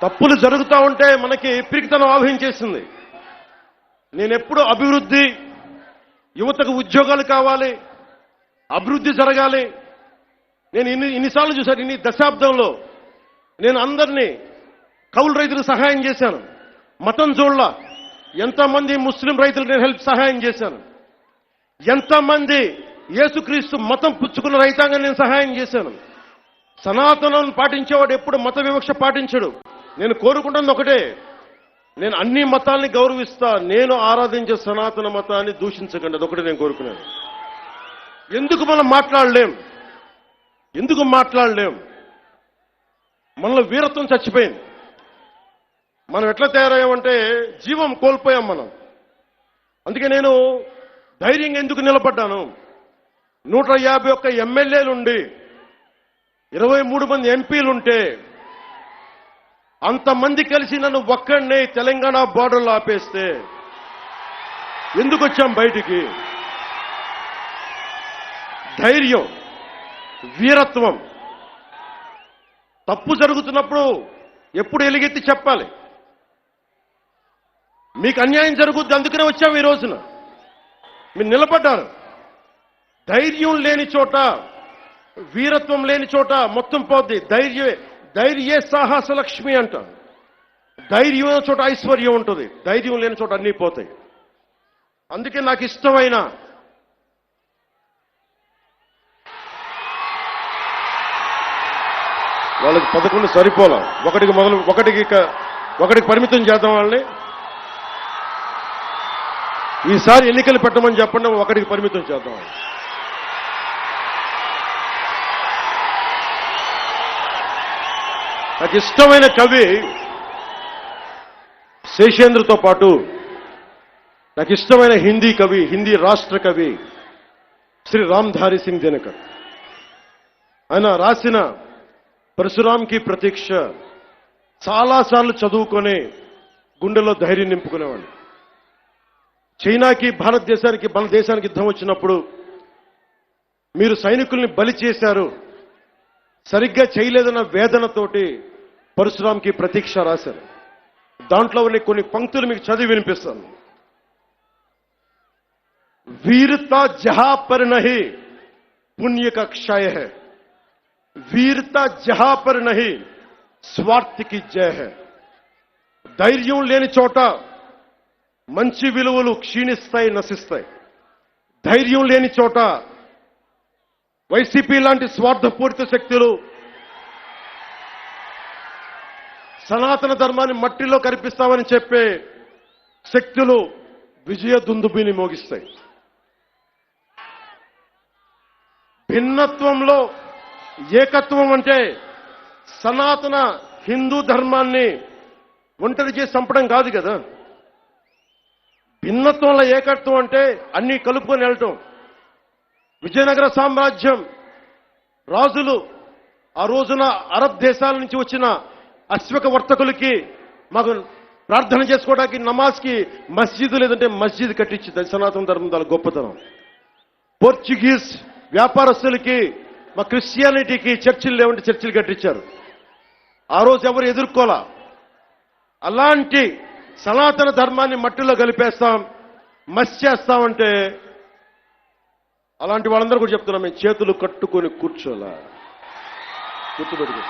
తప్పులు జరుగుతూ ఉంటే మనకి పిరికితనం ఆవహించేసింది. నేనెప్పుడు అభివృద్ధి, యువతకు ఉద్యోగాలు కావాలి, అభివృద్ధి జరగాలి. నేను ఇన్నిసార్లు చూశాను. ఇన్ని దశాబ్దంలో నేను అందరినీ కౌలు రైతులకు సహాయం చేశాను. మతం చూడలా. ఎంతమంది ముస్లిం రైతులకు నేను సహాయం చేశాను. ఎంతమంది యేసుక్రీస్తు మతం పుచ్చుకున్న రైతాంగం నేను సహాయం చేశాను. సనాతనం పాటించేవాడు ఎప్పుడు మత వివక్ష పాటించడు. నేను కోరుకుంటున్నది ఒకటే, నేను అన్ని మతాల్ని గౌరవిస్తా, నేను ఆరాధించే సనాతన మతాన్ని దూషించకండి. అదొకటి నేను కోరుకున్నాను. ఎందుకు మనం మాట్లాడలేం? మనలో వీరత్వం చచ్చిపోయింది. మనం ఎట్లా తయారయ్యామంటే జీవం కోల్పోయాం మనం. అందుకే నేను ధైర్యంగా ఎందుకు నిలబడ్డాను? 151 ఎమ్మెల్యేలుండి 23 మంది ఎంపీలుంటే అంతమంది కలిసి నన్ను ఒక్కడినే తెలంగాణ బోర్డర్లో ఆపేస్తే ఎందుకు వచ్చాం బయటికి? ధైర్యం, వీరత్వం. తప్పు జరుగుతున్నప్పుడు ఎప్పుడు ఎలుగెత్తి చెప్పాలి. మీకు అన్యాయం జరుగుద్ది, అందుకనే వచ్చాం ఈ రోజున. మీరు నిలబడ్డారు. ధైర్యం లేని చోట, వీరత్వం లేని చోట మొత్తం పోద్ది. ధైర్యే సాహస లక్ష్మి అంట. ధైర్యం చోట ఐశ్వర్యం ఉంటుంది, ధైర్యం లేని చోట అన్నీ పోతాయి. అందుకే నాకు ఇష్టమైన వాళ్ళకి 11 సరిపోలా. ఒకటికి పరిమితం చేద్దాం వాళ్ళని. ఈసారి ఎన్నికలు పెట్టమని చెప్పండి, ఒకటికి పరిమితం చేద్దాం. నాకు ఇష్టమైన కవి శేషేంద్రతో పాటు నాకు ఇష్టమైన హిందీ కవి, హిందీ రాష్ట్ర కవి శ్రీ రామ్ధారి సింగ్ దినకర్. ఆయన రాసిన పరశురాంకి ప్రతీక్ష చాలాసార్లు చదువుకొని గుండెలో ధైర్యం నింపుకునేవాడిని. చైనాకి భారతదేశానికి మన దేశానికి యుద్ధం వచ్చినప్పుడు మీరు సైనికుల్ని బలి చేశారు, సరిగ్గా చేయలేదన్న వేదనతోటి పరశురాంకి ప్రతీక్ష రాశారు. దాంట్లో ఉన్న కొన్ని పంక్తులు మీకు చదివి వినిపిస్తాను. वीरता जहां पर नहीं पुण्य का क्षय है, वीरता जहां पर नहीं स्वार्थ की जय है. ధైర్యం లేని చోట మంచి విలువలు క్షీణిస్తాయి, నశిస్తాయి. ధైర్యం లేని చోట వైసీపీ లాంటి స్వార్థపూరిత శక్తులు సనాతన ధర్మాన్ని మట్టిలో కరిపిస్తామని చెప్పే శక్తులు విజయ దుందుబిని మోగిస్తాయి. భిన్నత్వంలో ఏకత్వం అంటే సనాతన హిందూ ధర్మాన్ని ఒంటరి చేసి చంపడం కాదు కదా. భిన్నత్వంలో ఏకత్వం అంటే అన్నీ కలుపుకొని వెళ్ళటం. విజయనగర సామ్రాజ్యం రాజులు ఆ రోజున అరబ్ దేశాల నుంచి వచ్చిన అశ్వక వర్తకులకి మాకు ప్రార్థన చేసుకోవడానికి నమాజ్కి మస్జిద్ లేదంటే మస్జిద్ కట్టించింది. సనాతన ధర్మం దాని గొప్పతనం. పోర్చుగీస్ వ్యాపారస్తులకి మా క్రిస్టియానిటీకి చర్చిలు లేవంటే చర్చిలు కట్టించారు. ఆ రోజు ఎవరు ఎదుర్కోలా. అలాంటి సనాతన ధర్మాన్ని మట్టిలో కలిపేస్తాం, మస్ చేస్తామంటే అలాంటి వాళ్ళందరూ కూడా చెప్తున్నాం, మేము చేతులు కట్టుకొని కూర్చోలా. గుర్తుపెట్టుకో.